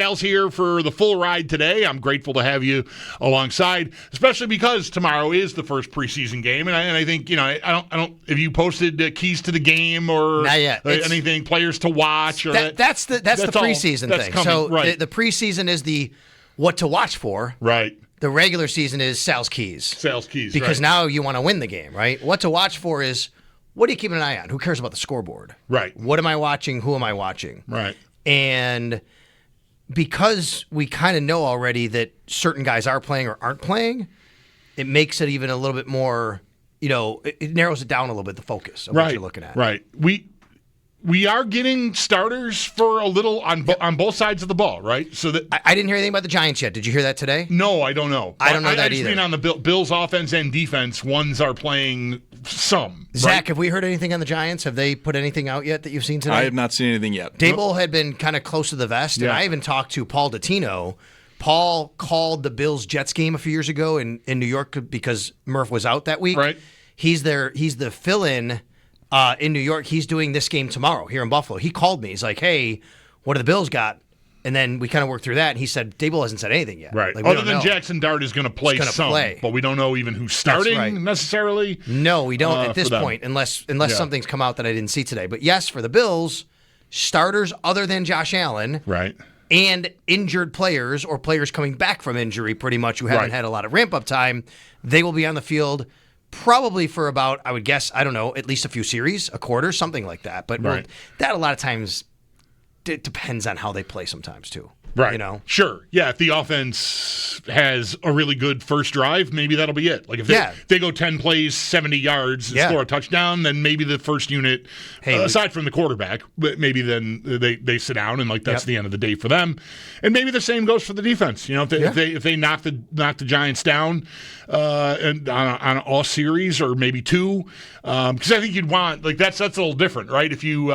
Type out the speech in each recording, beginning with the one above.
Al's here for the full ride today. I'm grateful to have you alongside, especially because tomorrow is the first preseason game, and I think I don't. Have you posted keys to the game or not yet? Anything players to watch? Or that's the preseason thing. Coming, so right. the preseason is the what to watch for. Right. The regular season is Sal's keys. Sal's keys. Because right. now you want to win the game, right? What to watch for is what are you keeping an eye on? Who cares about the scoreboard? Right. What am I watching? Who am I watching? Right. And because we kind of know already that certain guys are playing or aren't playing, it makes it even a little bit more, it narrows it down a little bit, the focus of what you're looking at. Right. We are getting starters for a little on both sides of the ball, right? So that I didn't hear anything about the Giants yet. Did you hear that today? No, I don't know. I don't know that either. I mean, on the Bills' offense and defense, ones are playing some. Zach, right? have we heard anything on the Giants? Have they put anything out yet that you've seen today? I have not seen anything yet. Dable had been kind of close to the vest, and I even talked to Paul Dottino. Paul called the Bills-Jets game a few years ago in New York because Murph was out that week. Right. He's the fill-in in New York. He's doing this game tomorrow here in Buffalo. He called me. He's like, hey, what do the Bills got? And then we kind of worked through that, and he said, Dable hasn't said anything yet. Right. Like, Other than Jackson Dart is going to play some, but we don't know even who's starting necessarily. No, we don't at this point, unless something's come out that I didn't see today. But yes, for the Bills, starters other than Josh Allen. Right. And injured players or players coming back from injury pretty much who haven't had a lot of ramp-up time, they will be on the field probably for about, I would guess, I don't know, at least a few series, a quarter, something like that. But that a lot of times it depends on how they play sometimes too. Right. Sure. Yeah, if the offense has a really good first drive, maybe that'll be it. Like if they go 10 plays, 70 yards, and score a touchdown, then maybe the first unit, aside from the quarterback, maybe then they sit down and that's the end of the day for them. And maybe the same goes for the defense. If they knock the Giants down and on all series or maybe two, because I think you'd want that's a little different, right? If you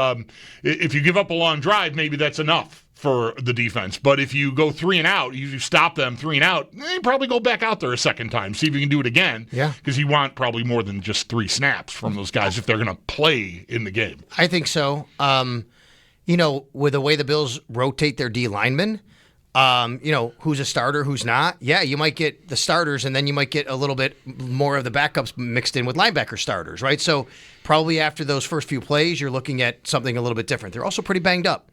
give up a long drive, maybe that's enough for the defense. But if you go 3 and out, you stop them 3 and out, you probably go back out there a second time, see if you can do it again. Yeah. Because you want probably more than just 3 snaps from those guys if they're going to play in the game. I think so. With the way the Bills rotate their D linemen, who's a starter, who's not. Yeah, you might get the starters, and then you might get a little bit more of the backups mixed in with linebacker starters, right? So probably after those first few plays, you're looking at something a little bit different. They're also pretty banged up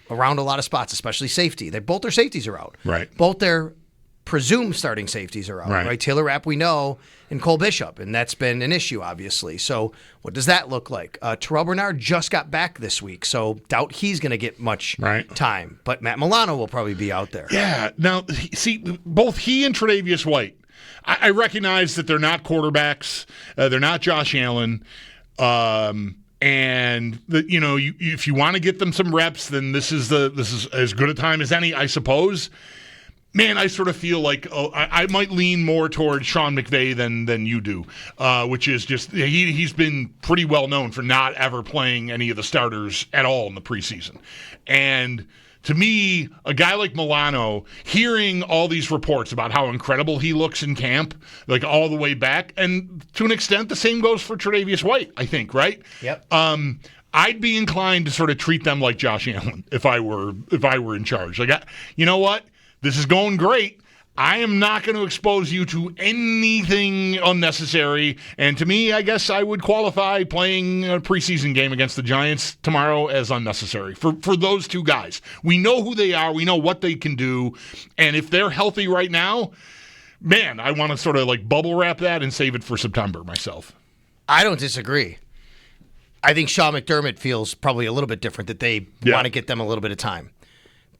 around a lot of spots, especially safety. Both their safeties are out. Right. Both their presumed starting safeties are out. Right. Taylor Rapp, we know, and Cole Bishop, and that's been an issue, obviously. So what does that look like? Terrell Bernard just got back this week, so doubt he's going to get much time. But Matt Milano will probably be out there. Yeah. Now, see, both he and Tre'Davious White, I recognize that they're not quarterbacks. They're not Josh Allen. And if you want to get them some reps, then this is as good a time as any, I suppose. Man, I sort of feel like I might lean more toward Sean McVay than you do, which is just he's been pretty well known for not ever playing any of the starters at all in the preseason. And to me, a guy like Milano, hearing all these reports about how incredible he looks in camp, all the way back, and to an extent, the same goes for Tre'Davious White, I think, right? Yep. I'd be inclined to sort of treat them like Josh Allen if I were in charge. You know what? This is going great. I am not going to expose you to anything unnecessary. And to me, I guess I would qualify playing a preseason game against the Giants tomorrow as unnecessary for those two guys. We know who they are. We know what they can do. And if they're healthy right now, man, I want to sort of bubble wrap that and save it for September myself. I don't disagree. I think Sean McDermott feels probably a little bit different that they want to get them a little bit of time.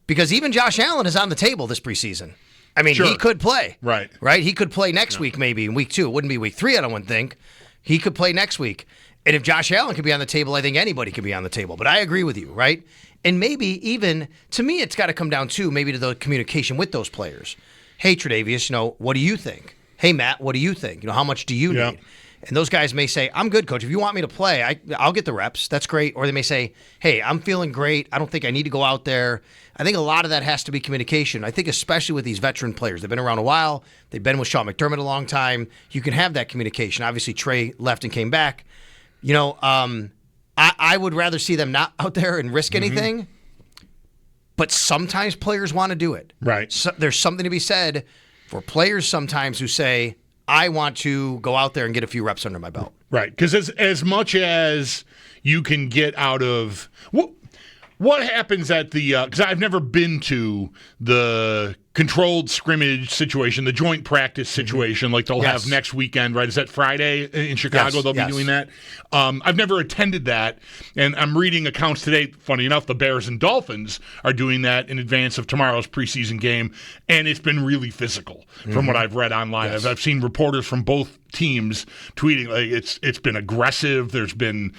Because even Josh Allen is on the table this preseason. I mean, he could play. Right. He could play next week maybe in week 2. It wouldn't be week 3, I don't think. He could play next week. And if Josh Allen could be on the table, I think anybody could be on the table. But I agree with you, right? And maybe even, to me, it's got to come down to maybe to the communication with those players. Hey, Tre'Davious, what do you think? Hey, Matt, what do you think? How much do you need? And those guys may say, I'm good, coach. If you want me to play, I'll get the reps. That's great. Or they may say, hey, I'm feeling great. I don't think I need to go out there. I think a lot of that has to be communication. I think especially with these veteran players. They've been around a while. They've been with Sean McDermott a long time. You can have that communication. Obviously, Trey left and came back. I would rather see them not out there and risk anything. But sometimes players want to do it. Right. So there's something to be said for players sometimes who say, I want to go out there and get a few reps under my belt. Right. Because as much as you can get out of what happens at the because I've never been to the controlled scrimmage situation, the joint practice situation like they'll have next weekend, right? Is that Friday in Chicago? They'll be doing that. I've never attended that, and I'm reading accounts today. Funny enough, the Bears and Dolphins are doing that in advance of tomorrow's preseason game, and it's been really physical from what I've read online. I've seen reporters from both teams tweeting like it's been aggressive. There's been,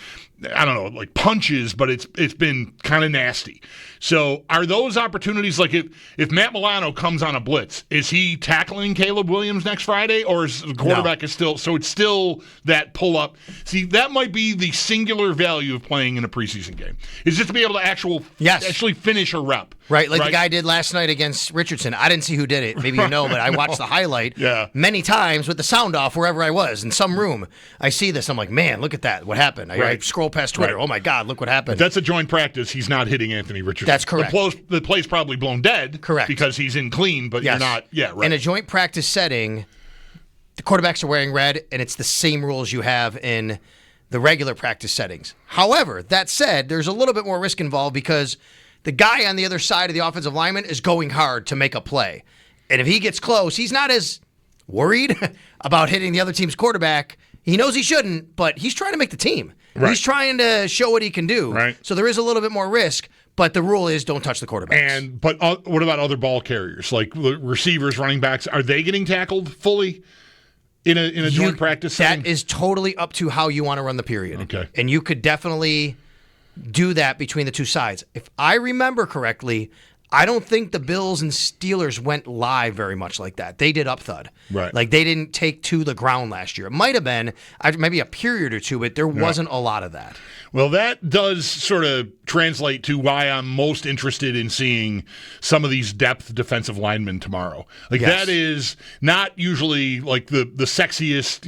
I don't know, like punches, but it's been kind of nasty. So are those opportunities, like if Matt Milano comes on a blitz, is he tackling Caleb Williams next Friday, or is the quarterback is still, so it's still that pull up? See, that might be the singular value of playing in a preseason game, is just to be able to actually finish a rep. Right, like the guy did last night against Richardson. I didn't see who did it. Maybe you know, but I watched the highlight many times with the sound off wherever I was. In some room, I see this. I'm like, man, look at that. What happened? I scroll past Twitter. Right. Oh, my God, look what happened. If that's a joint practice. He's not hitting Anthony Richardson. That's correct. The play's probably blown dead. Correct. Because he's in clean, but you're not. Yeah, right. In a joint practice setting, the quarterbacks are wearing red, and it's the same rules you have in the regular practice settings. However, that said, there's a little bit more risk involved because the guy on the other side of the offensive lineman is going hard to make a play. And if he gets close, he's not as worried about hitting the other team's quarterback. He knows he shouldn't, but he's trying to make the team. Right. He's trying to show what he can do. Right. So there is a little bit more risk, but the rule is don't touch the quarterbacks. But what about other ball carriers, like receivers, running backs? Are they getting tackled fully in a joint practice setting? That is totally up to how you want to run the period. Okay. And you could definitely do that between the two sides. If I remember correctly, I don't think the Bills and Steelers went live very much like that. They did up thud. Right. Like they didn't take to the ground last year. It might have been maybe a period or two, but there wasn't a lot of that. Well, that does sort of translate to why I'm most interested in seeing some of these depth defensive linemen tomorrow. Like that is not usually like the sexiest,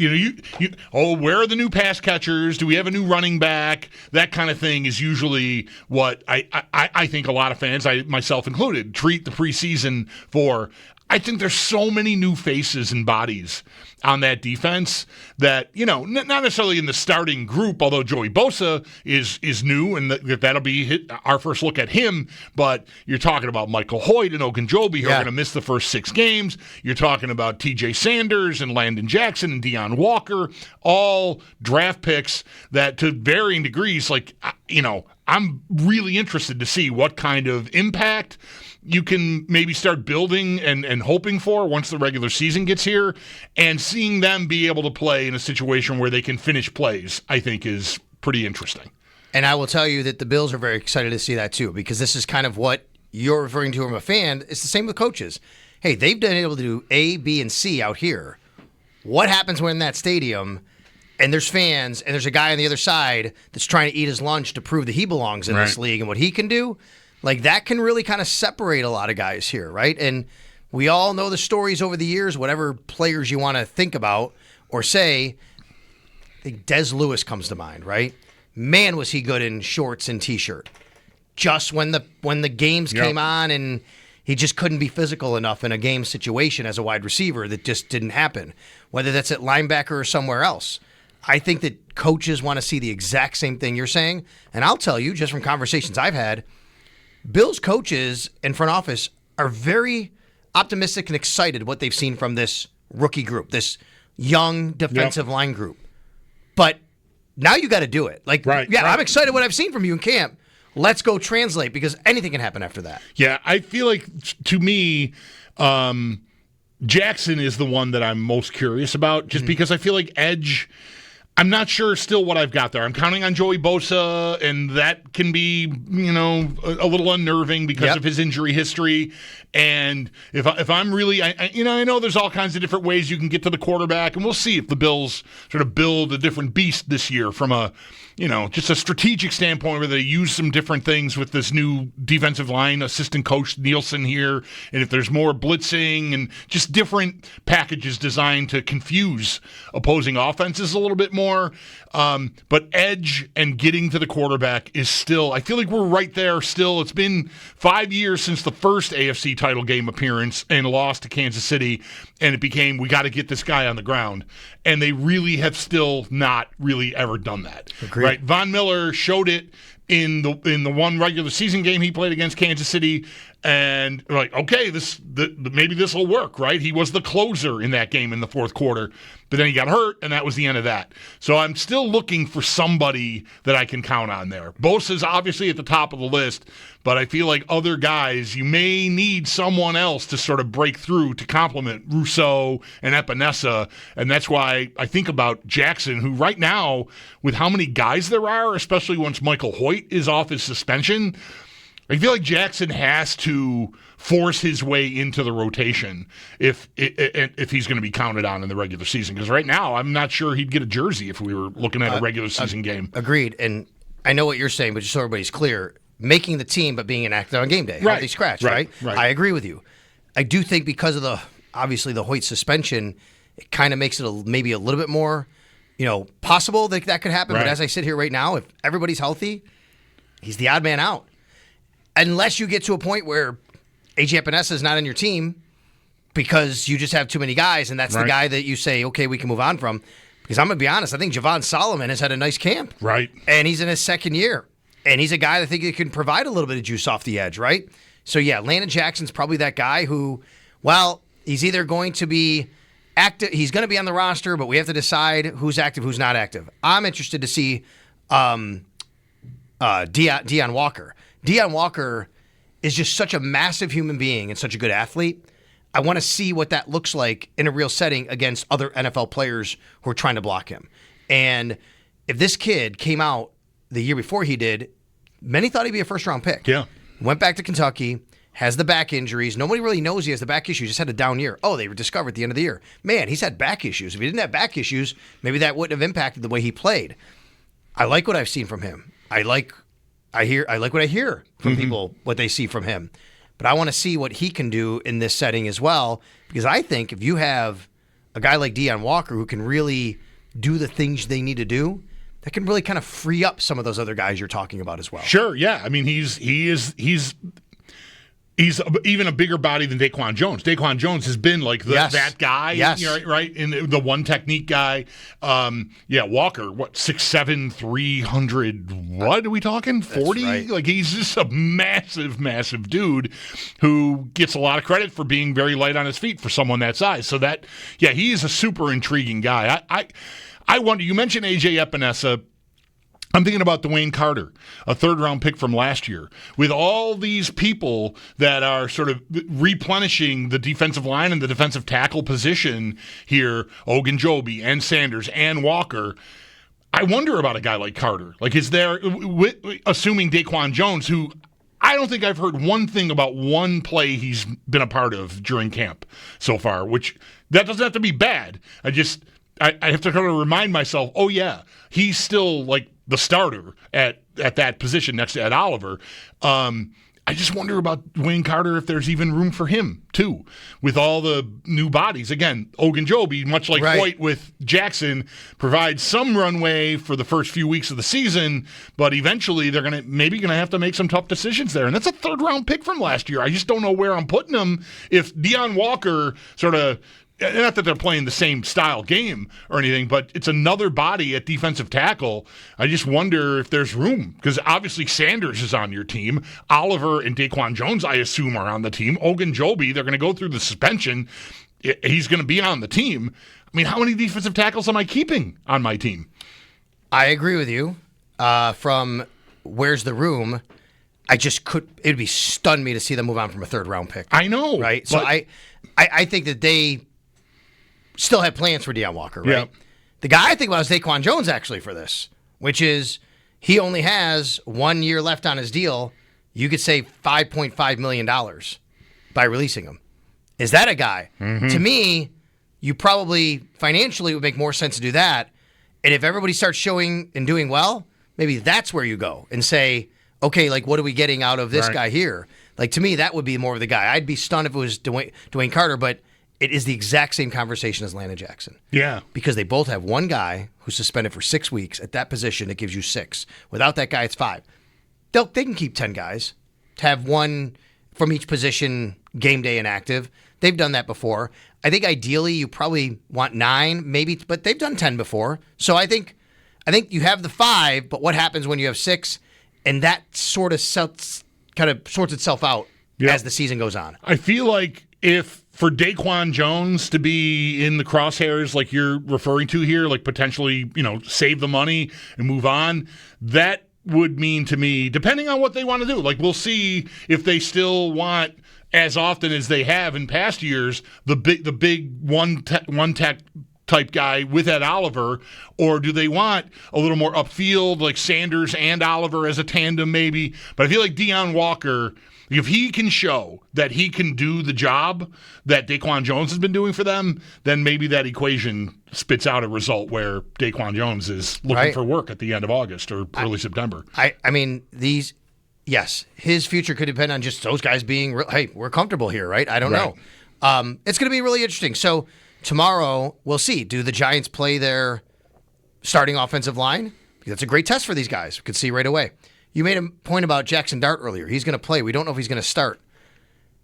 where are the new pass catchers? Do we have a new running back? That kind of thing is usually what I think a lot of fans, I myself included, treat the preseason for. I think there's so many new faces and bodies on that defense that, not necessarily in the starting group, although Joey Bosa is new, and that'll be our first look at him, but you're talking about Michael Hoyt and Ogunjobi who are going to miss the first 6 games. You're talking about TJ Sanders and Landon Jackson and Deion Walker, all draft picks that to varying degrees, I'm really interested to see what kind of impact you can maybe start building and hoping for once the regular season gets here, and seeing them be able to play in a situation where they can finish plays, I think is pretty interesting. And I will tell you that the Bills are very excited to see that too, because this is kind of what you're referring to from a fan. It's the same with coaches. Hey, they've been able to do A, B, and C out here. What happens when in that stadium and there's fans and there's a guy on the other side that's trying to eat his lunch to prove that he belongs in this league and what he can do? Like, that can really kind of separate a lot of guys here, right? And we all know the stories over the years, whatever players you want to think about or say. I think Des Lewis comes to mind, right? Man, was he good in shorts and T-shirt. Just when the games came on and he just couldn't be physical enough in a game situation as a wide receiver, that just didn't happen, whether that's at linebacker or somewhere else. I think that coaches want to see the exact same thing you're saying. And I'll tell you, just from conversations I've had, Bills coaches and front office are very optimistic and excited what they've seen from this rookie group, this young defensive line group. But now you got to do it. I'm excited what I've seen from you in camp. Let's go translate, because anything can happen after that. Yeah, I feel like, to me, Jackson is the one that I'm most curious about, just because I feel like edge, I'm not sure still what I've got there. I'm counting on Joey Bosa, and that can be, a little unnerving because of his injury history. And if I'm really, I know there's all kinds of different ways you can get to the quarterback, and we'll see if the Bills sort of build a different beast this year from a just a strategic standpoint where they use some different things with this new defensive line assistant coach Nielsen here, and if there's more blitzing and just different packages designed to confuse opposing offenses a little bit more. But edge and getting to the quarterback is still, I feel like we're right there still. It's been 5 years since the first AFC title game appearance and loss to Kansas City, and it became, we got to get this guy on the ground. And they really have still not really ever done that. Agreed. Right? Von Miller showed it in the one regular season game he played against Kansas City, and we're like, okay, maybe this will work, right? He was the closer in that game in the fourth quarter, but then he got hurt, and that was the end of that. So I'm still looking for somebody that I can count on there. Bosa's obviously at the top of the list, but I feel like other guys, you may need someone else to sort of break through to complement Rousseau and Epinesa, and that's why I think about Jackson, who right now, with how many guys there are, especially once Michael Hoyt is off his suspension, I feel like Jackson has to force his way into the rotation if he's going to be counted on in the regular season. Because right now, I'm not sure he'd get a jersey if we were looking at a regular season game. Agreed. And I know what you're saying, but just so everybody's clear, making the team but being inactive on game day, healthy scratch, right? I agree with you. I do think because of the Hoyt suspension, it kind of makes it maybe a little bit more, possible that could happen. Right. But as I sit here right now, if everybody's healthy, he's the odd man out. Unless you get to a point where A.J. Epinesa is not on your team because you just have too many guys, and that's the guy that you say, okay, we can move on from. Because I'm going to be honest, I think Javon Solomon has had a nice camp. Right. And he's in his second year. And he's a guy that I think he can provide a little bit of juice off the edge, right? So, yeah, Landon Jackson's probably that guy who, he's either going to be active, he's going to be on the roster, but we have to decide who's active, who's not active. I'm interested to see Deion Walker. Deion Walker is just such a massive human being and such a good athlete. I want to see what that looks like in a real setting against other NFL players who are trying to block him. And if this kid came out the year before he did, many thought he'd be a first-round pick. Yeah. Went back to Kentucky, has the back injuries. Nobody really knows he has the back issues. Just had a down year. Oh, they were discovered at the end of the year. Man, he's had back issues. If he didn't have back issues, maybe that wouldn't have impacted the way he played. I like what I've seen from him. I like what I hear from people, what they see from him. But I want to see what he can do in this setting as well, because I think if you have a guy like Deion Walker who can really do the things they need to do, that can really kind of free up some of those other guys you're talking about as well. Sure, yeah. I mean, he's even a bigger body than Daquan Jones. Daquan Jones has been like that guy, right? In the one technique guy. Walker, 6'7", 300, what are we talking, 40? Right. Like, he's just a massive, massive dude who gets a lot of credit for being very light on his feet for someone that size. So he is a super intriguing guy. I wonder, you mentioned A.J. Epinesa. I'm thinking about Dwayne Carter, a third-round pick from last year. With all these people that are sort of replenishing the defensive line and the defensive tackle position here, Ogunjobi and Sanders and Walker, I wonder about a guy like Carter. Like, is there, assuming Daquan Jones, who I don't think I've heard one thing about one play he's been a part of during camp so far, which that doesn't have to be bad. I have to kind of remind myself, he's still like the starter at that position next to Ed Oliver. I just wonder about Dwayne Carter, if there's even room for him, too, with all the new bodies. Again, Ogunjobi, much like Hoyt with Jackson, provides some runway for the first few weeks of the season, but eventually they're maybe going to have to make some tough decisions there. And that's a third-round pick from last year. I just don't know where I'm putting him. If Deion Walker sort of, not that they're playing the same style game or anything, but it's another body at defensive tackle. I just wonder if there's room, because obviously Sanders is on your team. Oliver and Daquan Jones, I assume, are on the team. Ogunjobi, they're going to go through the suspension. He's going to be on the team. I mean, how many defensive tackles am I keeping on my team? I agree with you. From where's the room, it'd be stunned me to see them move on from a third-round pick. I know. Right? So I think that they still have plans for Deion Walker, right? Yeah. The guy I think about is Daquan Jones, actually, for this, which is he only has 1 year left on his deal. You could save $5.5 million by releasing him. Is that a guy? Mm-hmm. To me, you probably financially would make more sense to do that. And if everybody starts showing and doing well, maybe that's where you go and say, okay, like, what are we getting out of this guy here? Like, to me, that would be more of the guy. I'd be stunned if it was Dwayne Carter, but it is the exact same conversation as Landon Jackson. Yeah. Because they both have one guy who's suspended for 6 weeks. At that position, it gives you 6. Without that guy, it's 5. They can keep 10 guys to have one from each position game day inactive. They've done that before. I think ideally you probably want 9, maybe, but they've done 10 before. So I think you have the 5, but what happens when you have 6? And that sort of sorts itself out as the season goes on. I feel like if for Daquan Jones to be in the crosshairs like you're referring to here, like potentially, save the money and move on, that would mean to me, depending on what they want to do, like we'll see if they still want, as often as they have in past years, the big one tech type guy with Ed Oliver, or do they want a little more upfield, like Sanders and Oliver as a tandem maybe? But I feel like Deion Walker, if he can show that he can do the job that Daquan Jones has been doing for them, then maybe that equation spits out a result where Daquan Jones is looking for work at the end of August or early September. I mean, yes, his future could depend on just those guys being, hey, we're comfortable here, right? I don't know. It's going to be really interesting. So tomorrow, we'll see. Do the Giants play their starting offensive line? That's a great test for these guys. We could see right away. You made a point about Jackson Dart earlier. He's going to play. We don't know if he's going to start.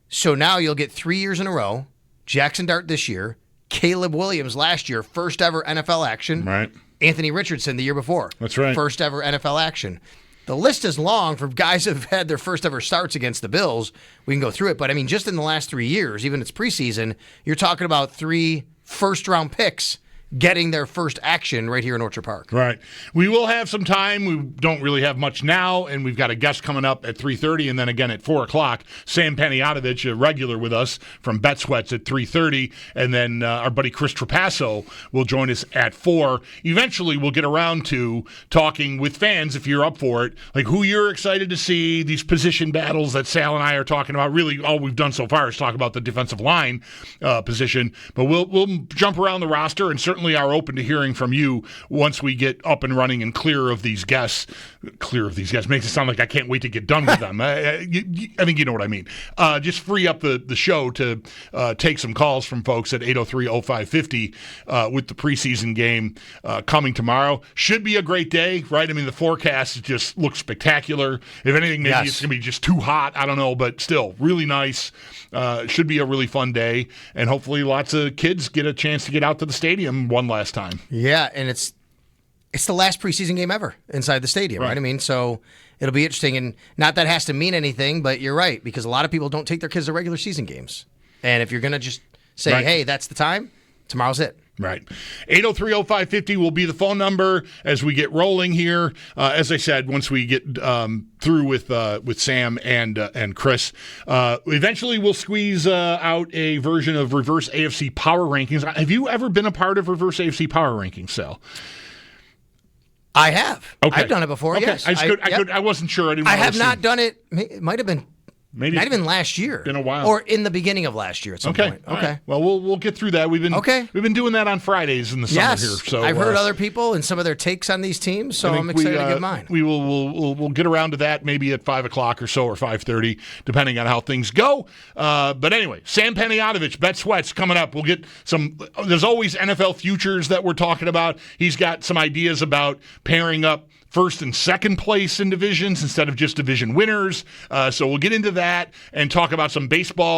So now you'll get 3 years in a row. Jackson Dart this year. Caleb Williams last year, first ever NFL action. Right. Anthony Richardson the year before. That's right. First ever NFL action. The list is long for guys who have had their first ever starts against the Bills. We can go through it. But, I mean, just in the last 3 years, even it's preseason, you're talking about 3 first-round picks getting their first action right here in Orchard Park. Right. We will have some time. We don't really have much now, and we've got a guest coming up at 3:30 and then again at 4 o'clock. Sam Panayotovich, a regular with us from Bet Sweats at 3:30, and then our buddy Chris Trapasso will join us at 4. Eventually, we'll get around to talking with fans, if you're up for it, like who you're excited to see, these position battles that Sal and I are talking about. Really, all we've done so far is talk about the defensive line position, but we'll jump around the roster and certainly are open to hearing from you once we get up and running and clear of these guests. Clear of these guests makes it sound like I can't wait to get done with them. I think you know what I mean. Just free up the show to take some calls from folks at 803-0550 with the preseason game coming tomorrow. Should be a great day, right? I mean, the forecast just looks spectacular. If anything, maybe it's going to be just too hot. I don't know, but still, really nice. Should be a really fun day, and hopefully lots of kids get a chance to get out to the stadium one last time. Yeah, and it's the last preseason game ever inside the stadium, right? I mean, so it'll be interesting, and not that has to mean anything, but you're right, because a lot of people don't take their kids to regular season games. And if you're going to just say, hey, that's the time, tomorrow's it. Right. 803-0550 will be the phone number as we get rolling here. As I said, once we get through with Sam and Chris, eventually we'll squeeze out a version of Reverse AFC Power Rankings. Have you ever been a part of Reverse AFC Power Rankings, Sal? I have. Okay. I've done it before, okay. yes. I wasn't sure. I have not done it. It might have been. Maybe not even last year. Been a while. Or in the beginning of last year at some point. Okay. Right. Well, we'll get through that. We've been doing that on Fridays in the summer here. So I've heard other people and some of their takes on these teams, so I'm excited to get mine. We'll get around to that maybe at 5 o'clock or so, or 5:30, depending on how things go. But anyway, Sam Panayotovich, Bet Sweats coming up. We'll get some. There's always NFL futures that we're talking about. He's got some ideas about pairing up first and second place in divisions instead of just division winners. So we'll get into that and talk about some baseball.